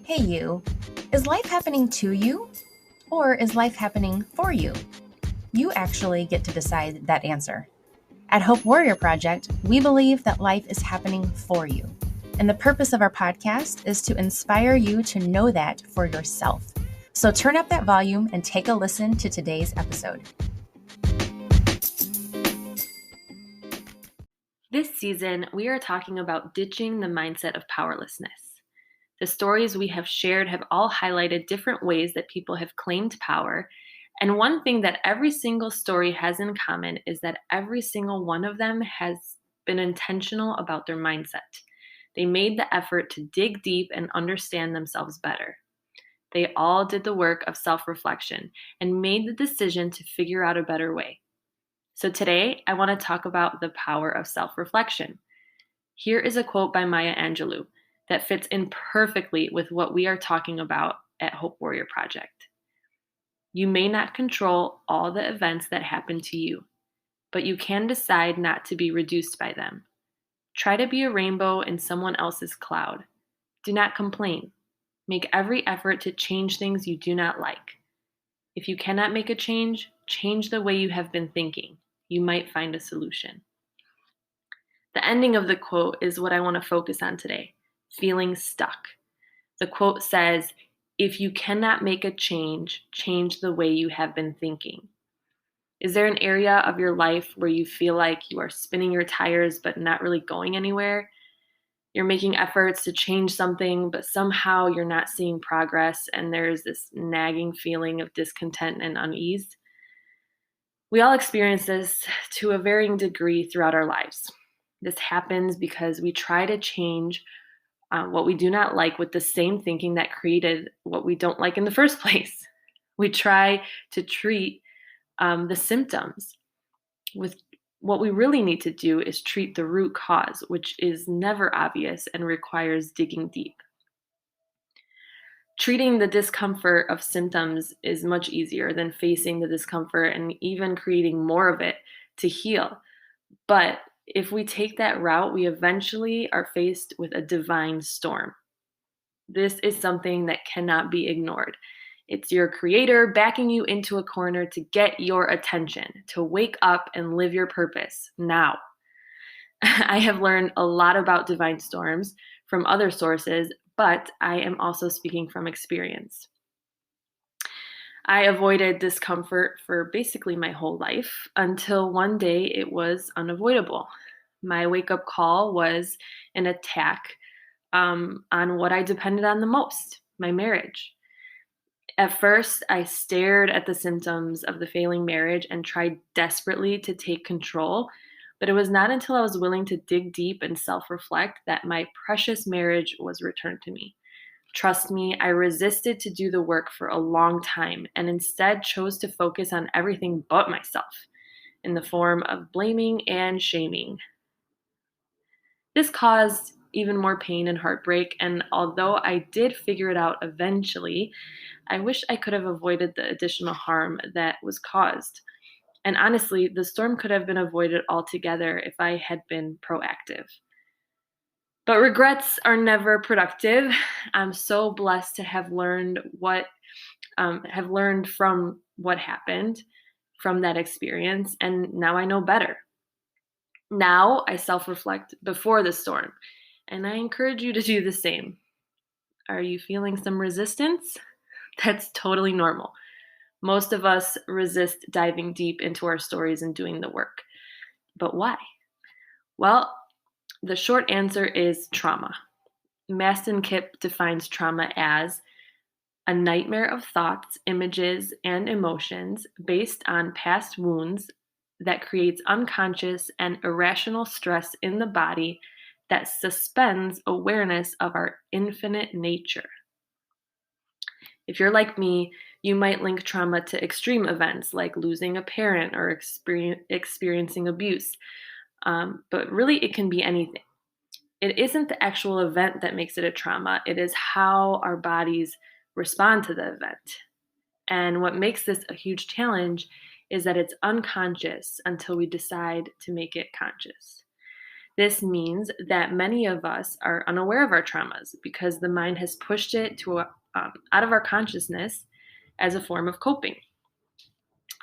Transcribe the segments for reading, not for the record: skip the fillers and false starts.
Hey you, is life happening to you or is life happening for you? You actually get to decide that answer. At Hope Warrior Project, we believe that life is happening for you. And the purpose of our podcast is to inspire you to know that for yourself. So turn up that volume and take a listen to today's episode. This season, we are talking about ditching the mindset of powerlessness. The stories we have shared have all highlighted different ways that people have claimed power, and one thing that every single story has in common is that every single one of them has been intentional about their mindset. They made the effort to dig deep and understand themselves better. They all did the work of self-reflection and made the decision to figure out a better way. So today, I want to talk about the power of self-reflection. Here is a quote by Maya Angelou that fits in perfectly with what we are talking about at Hope Warrior Project. You may not control all the events that happen to you, but you can decide not to be reduced by them. Try to be a rainbow in someone else's cloud. Do not complain. Make every effort to change things you do not like. If you cannot make a change, change the way you have been thinking. You might find a solution. The ending of the quote is what I want to focus on today. Feeling stuck. The quote says, if you cannot make a change, change the way you have been thinking. Is there an area of your life where you feel like you are spinning your tires but not really going anywhere? You're making efforts to change something, but somehow you're not seeing progress, and there's this nagging feeling of discontent and unease. We all experience this to a varying degree throughout our lives. This happens because we try to change what we do not like with the same thinking that created what we don't like in the first place. We try to treat the symptoms with what we really need to do is treat the root cause, which is never obvious and requires digging deep. Treating the discomfort of symptoms is much easier than facing the discomfort and even creating more of it to heal. But if we take that route, we eventually are faced with a divine storm. This is something that cannot be ignored. It's your creator backing you into a corner to get your attention, to wake up and live your purpose now. I have learned a lot about divine storms from other sources, but I am also speaking from experience. I avoided discomfort for basically my whole life until one day it was unavoidable. My wake-up call was an attack on what I depended on the most, my marriage. At first, I stared at the symptoms of the failing marriage and tried desperately to take control, but it was not until I was willing to dig deep and self-reflect that my precious marriage was returned to me. Trust me, I resisted to do the work for a long time and instead chose to focus on everything but myself in the form of blaming and shaming. This caused even more pain and heartbreak, and although I did figure it out eventually, I wish I could have avoided the additional harm that was caused. And honestly, the storm could have been avoided altogether if I had been proactive. But regrets are never productive. I'm so blessed to have learned from what happened from that experience, and now I know better. Now I self-reflect before the storm, and I encourage you to do the same. Are you feeling some resistance? That's totally normal. Most of us resist diving deep into our stories and doing the work. But why? Well, the short answer is trauma. Mastin Kipp defines trauma as a nightmare of thoughts, images, and emotions based on past wounds that creates unconscious and irrational stress in the body that suspends awareness of our infinite nature. If you're like me, you might link trauma to extreme events like losing a parent or experiencing abuse. But really, it can be anything. It isn't the actual event that makes it a trauma, it is how our bodies respond to the event. And what makes this a huge challenge is that it's unconscious until we decide to make it conscious. This means that many of us are unaware of our traumas because the mind has pushed it out of our consciousness as a form of coping.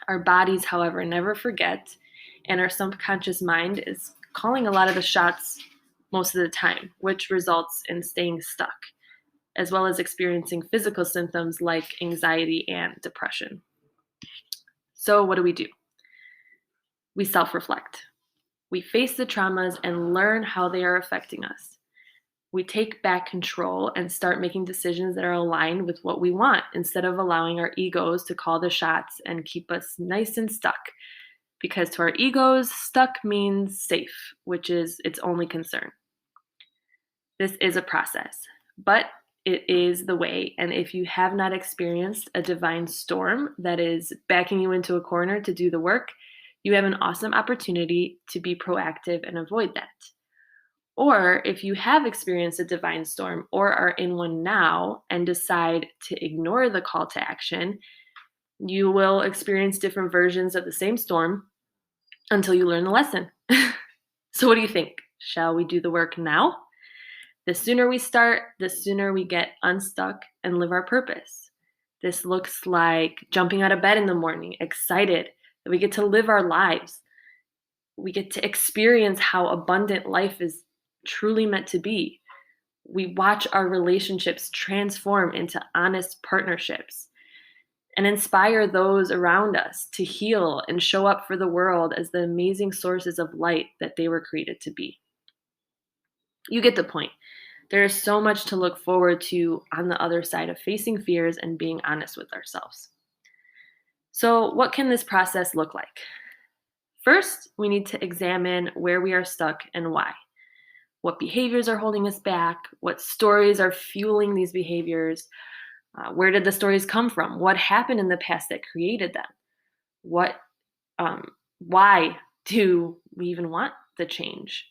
Our bodies, however, never forget, and our subconscious mind is calling a lot of the shots most of the time, which results in staying stuck, as well as experiencing physical symptoms like anxiety and depression. So, what do? We self reflect. We face the traumas and learn how they are affecting us. We take back control and start making decisions that are aligned with what we want instead of allowing our egos to call the shots and keep us nice and stuck. Because to our egos, stuck means safe, which is its only concern. This is a process, but it is the way. And if you have not experienced a divine storm that is backing you into a corner to do the work, you have an awesome opportunity to be proactive and avoid that. Or if you have experienced a divine storm or are in one now and decide to ignore the call to action, you will experience different versions of the same storm until you learn the lesson. So, what do you think? Shall we do the work now? The sooner we start, the sooner we get unstuck and live our purpose. This looks like jumping out of bed in the morning, excited that we get to live our lives. We get to experience how abundant life is truly meant to be. We watch our relationships transform into honest partnerships and inspire those around us to heal and show up for the world as the amazing sources of light that they were created to be. You get the point. There is so much to look forward to on the other side of facing fears and being honest with ourselves. So, what can this process look like? First, we need to examine where we are stuck and why. What behaviors are holding us back? What stories are fueling these behaviors? Where did the stories come from? What happened in the past that created them? Why do we even want the change?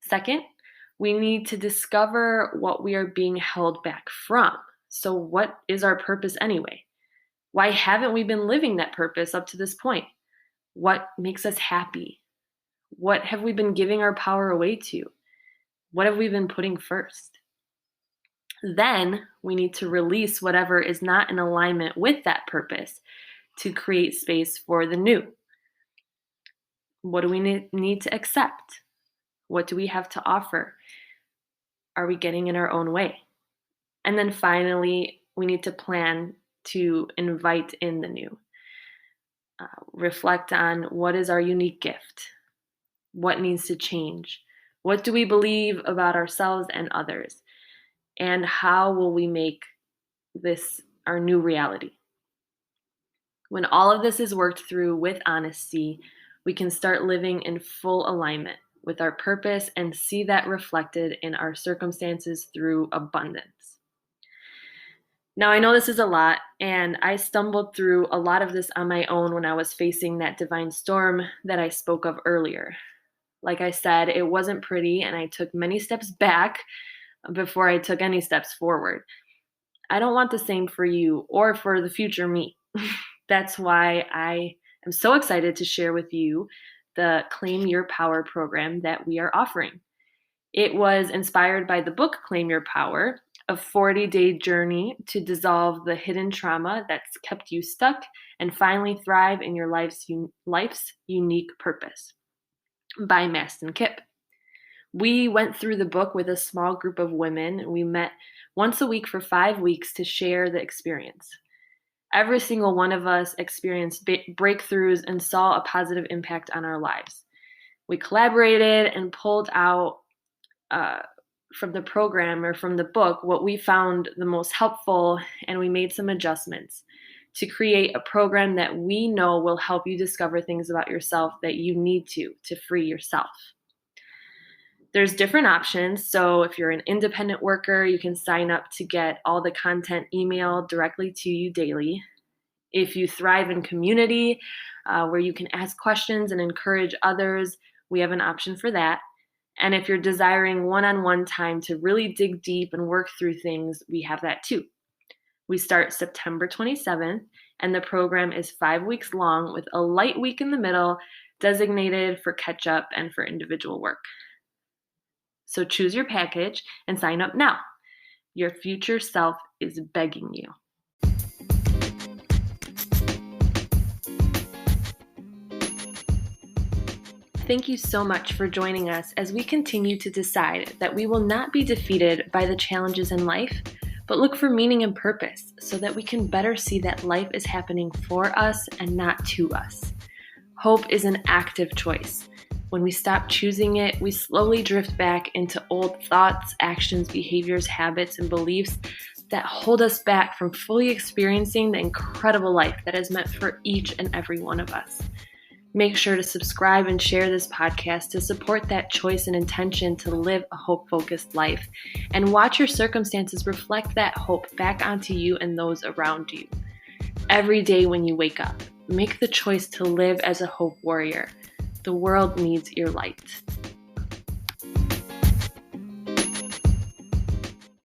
Second, we need to discover what we are being held back from. So, what is our purpose anyway? Why haven't we been living that purpose up to this point? What makes us happy? What have we been giving our power away to? What have we been putting first? Then we need to release whatever is not in alignment with that purpose to create space for the new. What do we need to accept? What do we have to offer? Are we getting in our own way? And then finally, we need to plan to invite in the new. Reflect on what is our unique gift? What needs to change? What do we believe about ourselves and others? And how will we make this our new reality? When all of this is worked through with honesty, we can start living in full alignment with our purpose and see that reflected in our circumstances through abundance. Now, I know this is a lot, and I stumbled through a lot of this on my own when I was facing that divine storm that I spoke of earlier. Like I said, it wasn't pretty, and I took many steps back before I took any steps forward. I don't want the same for you or for the future me. That's why I am so excited to share with you the Claim Your Power program that we are offering. It was inspired by the book Claim Your Power, a 40-day journey to dissolve the hidden trauma that's kept you stuck and finally thrive in your life's unique purpose, by Mastin Kipp. We went through the book with a small group of women. We met once a week for 5 weeks to share the experience. Every single one of us experienced breakthroughs and saw a positive impact on our lives. We collaborated and pulled out from the program or from the book what we found the most helpful, and we made some adjustments to create a program that we know will help you discover things about yourself that you need to free yourself. There's different options. So if you're an independent worker, you can sign up to get all the content emailed directly to you daily. If you thrive in community, where you can ask questions and encourage others, we have an option for that. And if you're desiring one-on-one time to really dig deep and work through things, we have that too. We start September 27th, and the program is 5 weeks long with a light week in the middle designated for catch-up and for individual work. So choose your package and sign up now. Your future self is begging you. Thank you so much for joining us as we continue to decide that we will not be defeated by the challenges in life, but look for meaning and purpose so that we can better see that life is happening for us and not to us. Hope is an active choice. When we stop choosing it, we slowly drift back into old thoughts, actions, behaviors, habits, and beliefs that hold us back from fully experiencing the incredible life that is meant for each and every one of us. Make sure to subscribe and share this podcast to support that choice and intention to live a hope-focused life, and watch your circumstances reflect that hope back onto you and those around you. Every day when you wake up, make the choice to live as a hope warrior. The world needs your light.